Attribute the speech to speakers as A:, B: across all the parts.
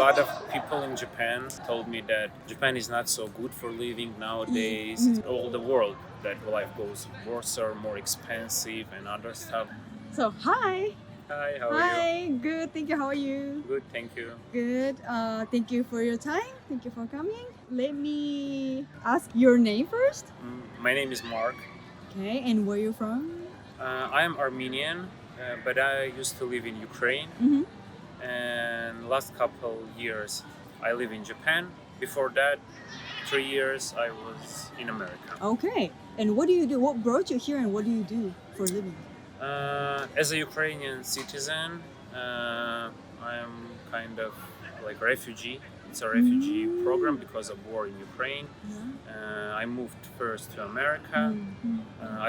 A: lot of people in Japan told me that Japan is not so good for living nowadays. It's all the world that life goes worse or more expensive and other stuff.
B: So, hi.
A: Hi, how are
B: Hi, good. Thank you. How are you?
A: you? Good, thank you.
B: Good. Thank you for your time. Thank you for coming. Let me ask your name first.
A: My name is Mark.
B: Okay, and where you from?
A: I am Armenian, but I used to live in Ukraine.
B: Mm-hmm.
A: And last couple years I live in Japan. Before that, 3 years I was in America.
B: Okay. And what do you do? What brought you here, and what do you do for a living?
A: As a Ukrainian citizen, I'm kind of like refugee. It's a refugee program because of war in Ukraine.
B: Yeah.
A: I moved first to America.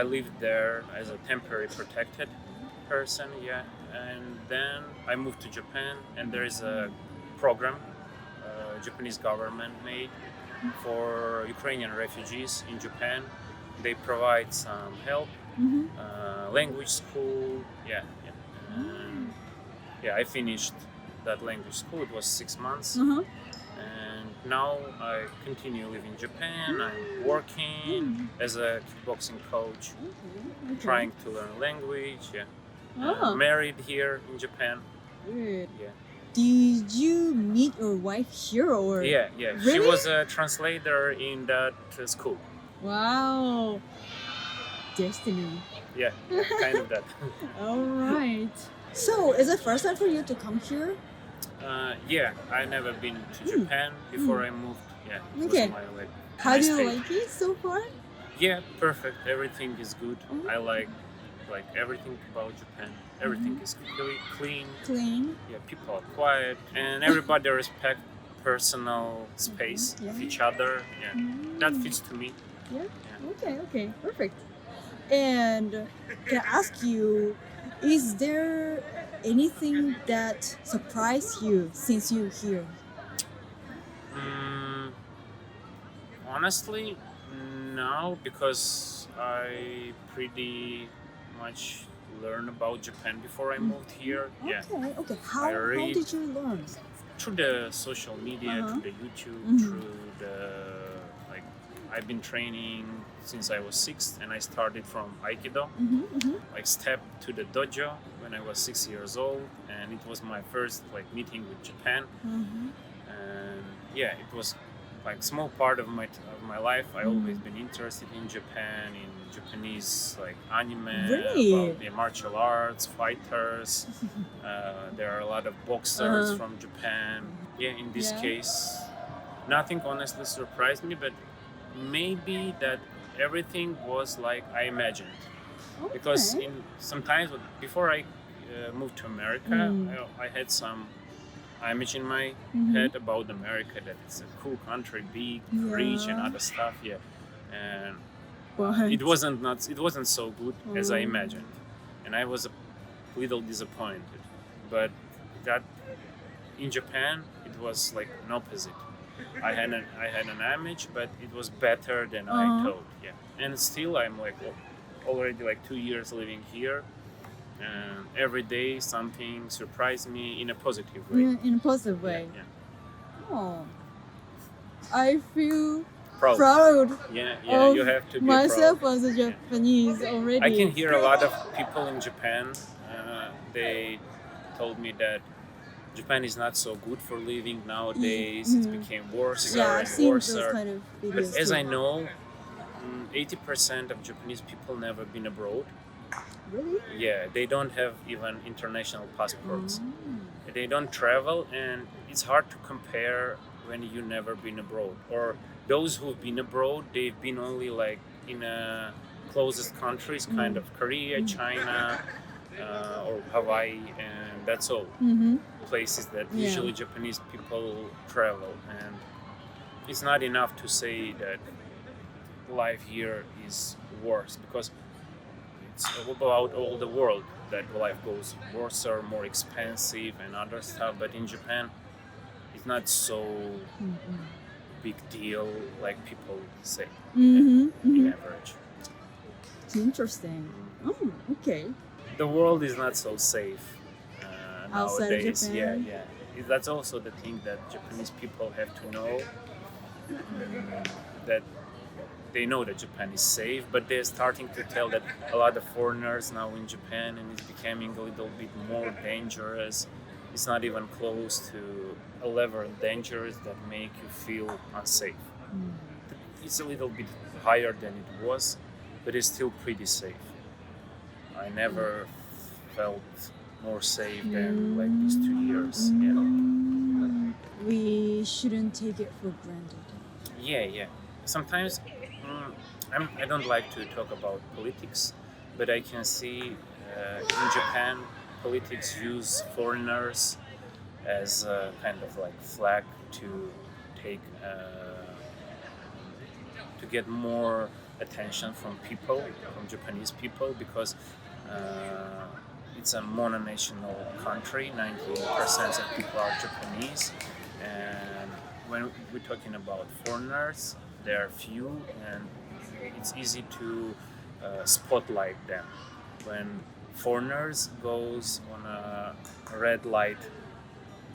A: I lived there as a temporary protected person, and then I moved to Japan, and there is a program Japanese government made for Ukrainian refugees in Japan. They provide some help, language school, and I finished that language school. It was 6 months. And now I continue living in Japan. I'm working as a kickboxing coach, trying to learn language. Married here in Japan.
B: Good.
A: Yeah.
B: Did you meet your wife here, or?
A: Yeah.
B: Really?
A: She was a translator in that school.
B: Wow. Destiny.
A: Yeah, kind of that.
B: All right. So, is it first time for you to come here?
A: I never been to Japan before I moved. Yeah, it
B: Okay.
A: was my like.
B: How
A: nice
B: do you
A: trip.
B: like it so far?
A: Yeah, perfect. Everything is good. I like everything about Japan. Everything is clean.
B: Clean.
A: Yeah, people are quiet, and everybody respect personal space of each other. Yeah, that fits to me.
B: Yeah. Okay. Perfect. And can I ask you, is there anything that surprised you since you're here?
A: Honestly, no, because I pretty much learned about Japan before I moved here. Yeah,
B: Okay. How did you learn?
A: through the social media, through the YouTube, through the I've been training since I was 6, and I started from Aikido. Like stepped to the dojo when I was 6 years old, and it was my first meeting with Japan. And it was like small part of my life. I always been interested in Japan, in Japanese anime,
B: Really?
A: about the martial arts, fighters. There are a lot of boxers from Japan. Yeah, in this case, nothing honestly surprised me, but maybe that everything was like I imagined. Because sometimes before I moved to America, I had some image in my head about America, that it's a cool country, big, rich, and other stuff. And it wasn't so good as I imagined, and I was a little disappointed. But that in Japan, it was like an opposite. I had an image, but it was better than I thought. And still I'm already 2 years living here, and every day something surprised me in a positive way.
B: In a positive way.
A: Yeah.
B: Oh, I feel
A: Proud.
B: of
A: You have to be
B: myself
A: proud.
B: as a Japanese already.
A: I can hear a lot of people in Japan. They told me that Japan is not so good for living nowadays. It became worse
B: I've
A: and
B: seen
A: worse.
B: those kind of videos.
A: But as
B: too.
A: I know, 80% of Japanese people never been abroad.
B: Really?
A: Yeah, they don't have even international passports. They don't travel, and it's hard to compare when you never been abroad. Or those who've been abroad, they've been only in closest countries, kind of Korea, China, or Hawaii, and that's all. Places that usually Japanese people travel, and it's not enough to say that life here is worse, because it's about all the world that life goes worse or more expensive and other stuff. But in Japan, it's not so big deal like people say in average.
B: It's interesting. Okay.
A: The world is not so safe
B: Outside of
A: nowadays.
B: Japan?
A: that's also the thing that Japanese people have to know, that they know that Japan is safe, but they're starting to tell that a lot of foreigners now in Japan, and it's becoming a little bit more dangerous. It's not even close to a level of dangerous that make you feel unsafe. It's a little bit higher than it was, but it's still pretty safe. I never felt more safe than like these 2 years.
B: We shouldn't take it for granted.
A: Yeah. Sometimes I don't like to talk about politics, but I can see in Japan, politics use foreigners as a kind of like flag to take to get more attention from Japanese people, because it's a mononational country. 90% of people are Japanese, and when we're talking about foreigners, there are few, and it's easy to spotlight them. When foreigners goes on a red light,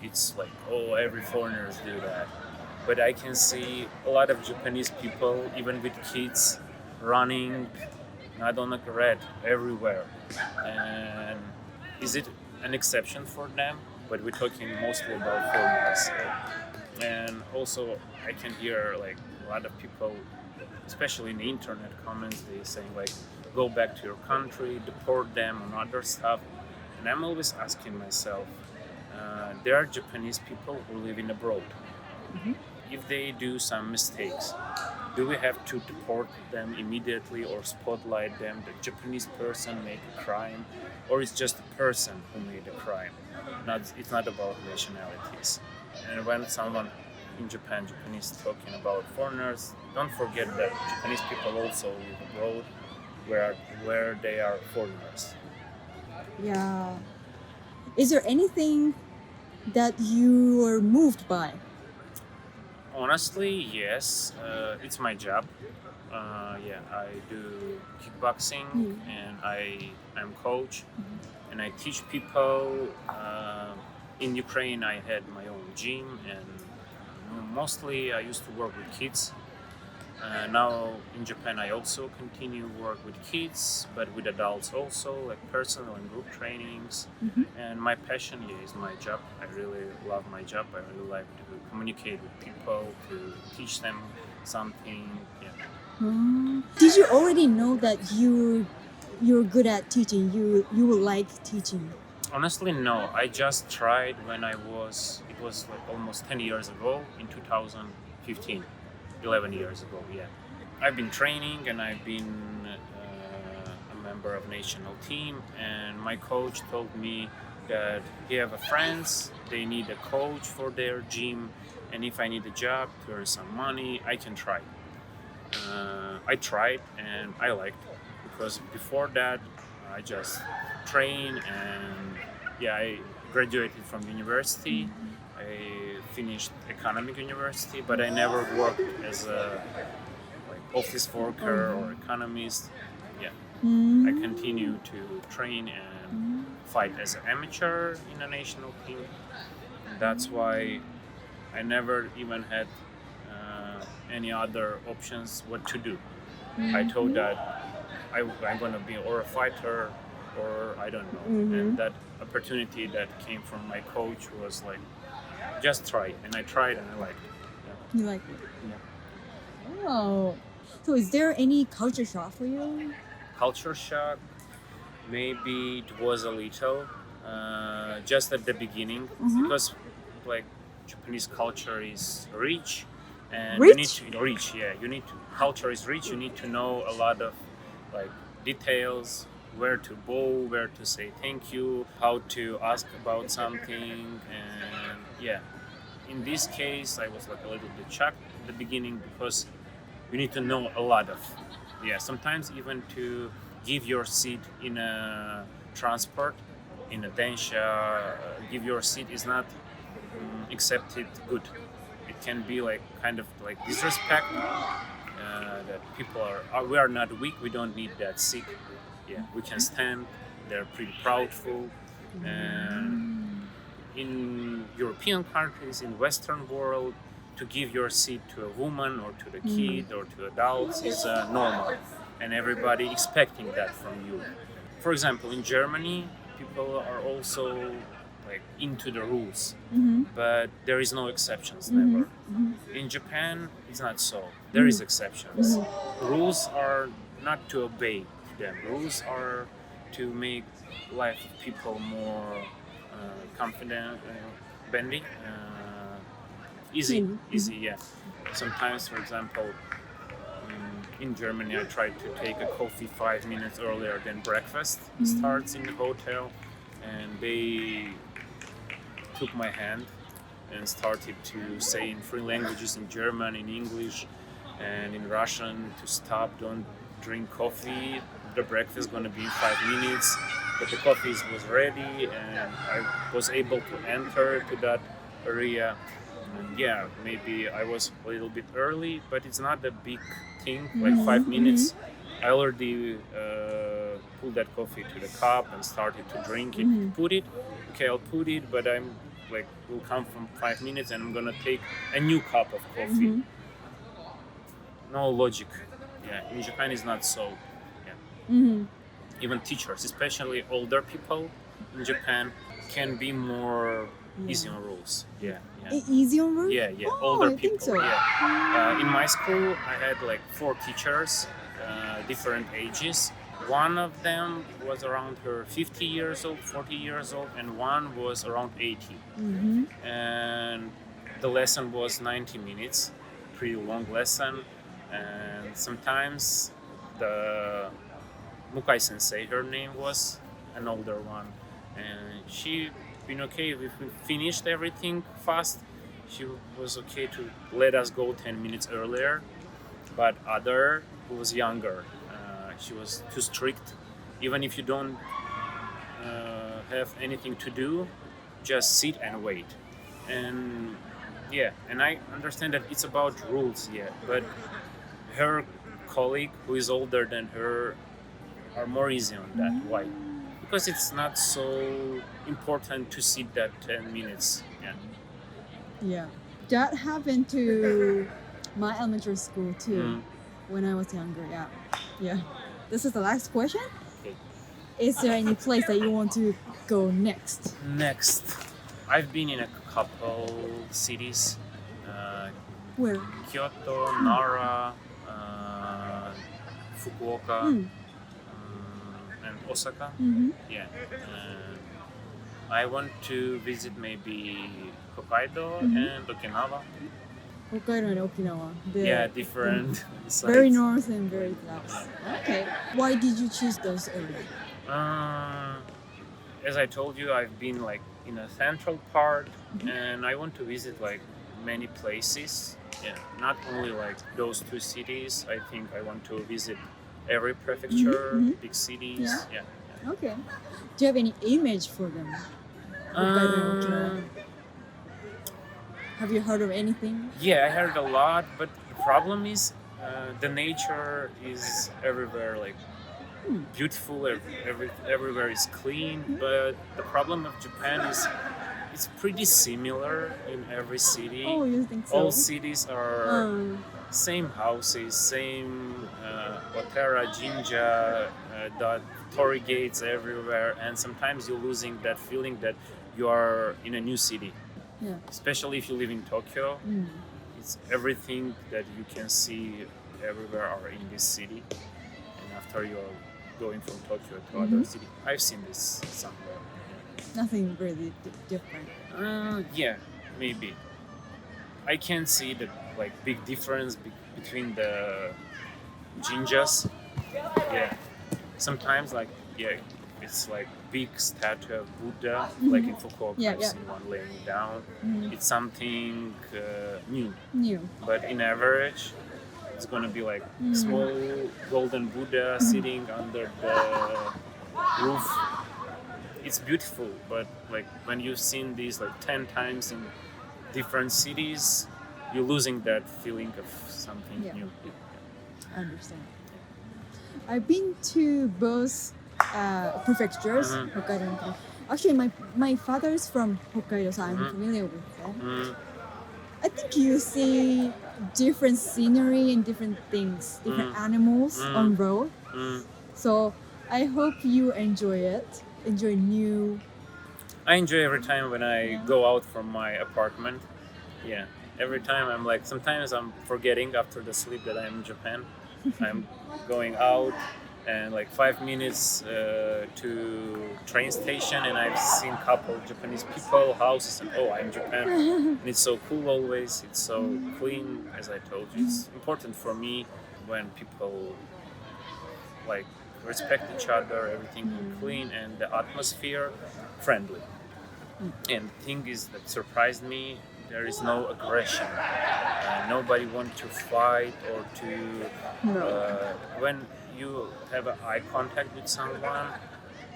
A: it's like, oh, every foreigners do that. But I can see a lot of Japanese people, even with kids, running not on a red everywhere. And is it an exception for them? But we're talking mostly about foreigners. And also I can hear like a lot of people, especially in the internet comments, they saying like, go back to your country, deport them and other stuff. And I'm always asking myself, there are Japanese people who live in abroad. If they do some mistakes, do we have to deport them immediately or spotlight them? The Japanese person made a crime, or it's just a person who made a crime? It's not about nationalities. And when someone in Japan, Japanese talking about foreigners, don't forget that Japanese people also live abroad, where they are foreigners.
B: Yeah. Is there anything that you were moved by?
A: Honestly, yes. It's my job. I do kickboxing, and I'm coach, and I teach people. In Ukraine, I had my own gym, and mostly I used to work with kids. Now in Japan, I also continue work with kids, but with adults also, like personal and group trainings. And my passion is my job. I really love my job. I really like to communicate with people, to teach them something.
B: Did you already know that you're good at teaching? You would like teaching?
A: Honestly, no. I just tried when it was like almost 10 years ago, in 2015. 11 years ago, yeah. I've been training, and I've been a member of national team, and my coach told me that he have friends, they need a coach for their gym, and if I need a job to earn some money, I can try. I tried, and I liked it, because before that I just trained, and I graduated from university. I finished economic university, but I never worked as a office worker or economist. I continue to train and fight as an amateur in a national team. And that's why I never even had any other options what to do. I thought that I'm going to be or a fighter or I don't know. And that opportunity that came from my coach was like, just try. And I tried, and I liked it.
B: You like it?
A: Yeah.
B: Oh. So is there any culture shock for you?
A: Culture shock, maybe it was a little, just at the beginning, because like Japanese culture is rich, and you need to culture is rich. You need to know a lot of like details, where to bow, where to say thank you, how to ask about something, and in this case I was like a little bit shocked at the beginning, because you need to know a lot of sometimes even to give your seat in a transport, in a densha, give your seat is not accepted good. It can be like kind of like disrespect, that people we are not weak, we don't need that seat. We can stand, they're pretty proudful, and in European countries, in Western world, to give your seat to a woman or to the kid or to adults is normal, and everybody expecting that from you. For example, in Germany, people are also like into the rules, but there is no exceptions, never. In Japan, it's not so. There is exceptions. Rules are not to obey them. Rules are to make life of people more confident, bendy, easy, yeah. Sometimes, for example, in Germany, I tried to take a coffee 5 minutes earlier than breakfast starts in the hotel, and they took my hand and started to say in 3 languages, in German, in English, and in Russian, to stop, don't drink coffee. The breakfast is going to be in 5 minutes, but the coffee was ready, and I was able to enter to that area. And yeah, maybe I was a little bit early, but it's not a big thing, like 5 minutes. I already pulled that coffee to the cup and started to drink it. Put it, okay, I'll put it, but I'm like, will come from 5 minutes and I'm gonna take a new cup of coffee. No logic. Yeah, in Japan it's not so. Yeah. Even teachers, especially older people in Japan, can be more easy on rules. Yeah.
B: Easy on rules?
A: Yeah.
B: Oh,
A: Older
B: I
A: people.
B: think so.
A: Yeah. In my school, I had like 4 teachers, different ages. One of them was around her 50 years old, 40 years old, and one was around 80. And the lesson was 90 minutes, pretty long lesson. And sometimes the Mukai sensei, her name was, an older one, and she been okay if we finished everything fast. She was okay to let us go 10 minutes earlier, but other who was younger, she was too strict. Even if you don't have anything to do, just sit and wait. And yeah, and I understand that it's about rules, but her colleague who is older than her are more easy on that. Why? Because it's not so important to sit that 10 minutes.
B: Yeah. That happened to my elementary school too when I was younger. Yeah. This is the last question.
A: Okay.
B: Is there any place that you want to go next?
A: Next, I've been in a couple cities.
B: Where?
A: Kyoto, Nara, Fukuoka, and Osaka. Yeah. I want to visit maybe Hokkaido and Okinawa.
B: Hokkaido and Okinawa.
A: Yeah, different sites.
B: Very north and very south. Okay. Why did you choose those areas?
A: As I told you, I've been like in a central part, and I want to visit like many places. Yeah, not only like those 2 cities. I think I want to visit every prefecture, big cities. Yeah.
B: Okay. Do you have any image for them? Hokkaido and Okinawa. Have you heard of anything?
A: Yeah, I heard a lot, but the problem is the nature is everywhere like beautiful. Everywhere is clean, but the problem of Japan is it's pretty similar in every city.
B: Oh, you think so?
A: All cities are same houses, same Otera, Jinja, the torii gates everywhere, and sometimes you're losing that feeling that you are in a new city.
B: Yeah.
A: Especially if you live in Tokyo, it's everything that you can see everywhere are in this city. And after you're going from Tokyo to other city, I've seen this somewhere.
B: Nothing really different.
A: Yeah, maybe. I can see the like big difference between the jinjas. Yeah, sometimes like it's like big statue of Buddha, like in Fukuoka, I've seen one laying down. It's something new. But in average, it's gonna be like small golden Buddha sitting under the roof. It's beautiful, but like when you've seen these like 10 times in different cities, you're losing that feeling of something new.
B: I understand. I've been to both prefectures, Hokkaido and Okinawa, Actually, my father is from Hokkaido, so I'm familiar with them. I think you see different scenery and different things, different animals on road. So I hope you enjoy it. Enjoy new.
A: I enjoy every time when I go out from my apartment. Yeah, every time I'm like, sometimes I'm forgetting after the sleep that I'm in Japan. I'm going out and like 5 minutes to train station, and I've seen a couple of Japanese people, houses, and I'm in Japan. And it's so cool always. It's so clean, as I told you. It's important for me when people like respect each other, everything clean, and the atmosphere friendly. And the thing is that surprised me, there is no aggression. Nobody wants to fight or to... when you have an eye contact with someone,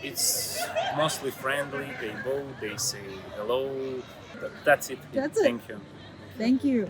A: it's mostly friendly. They bow, they say hello. That's it.
B: That's it.
A: Thank you.
B: Thank you.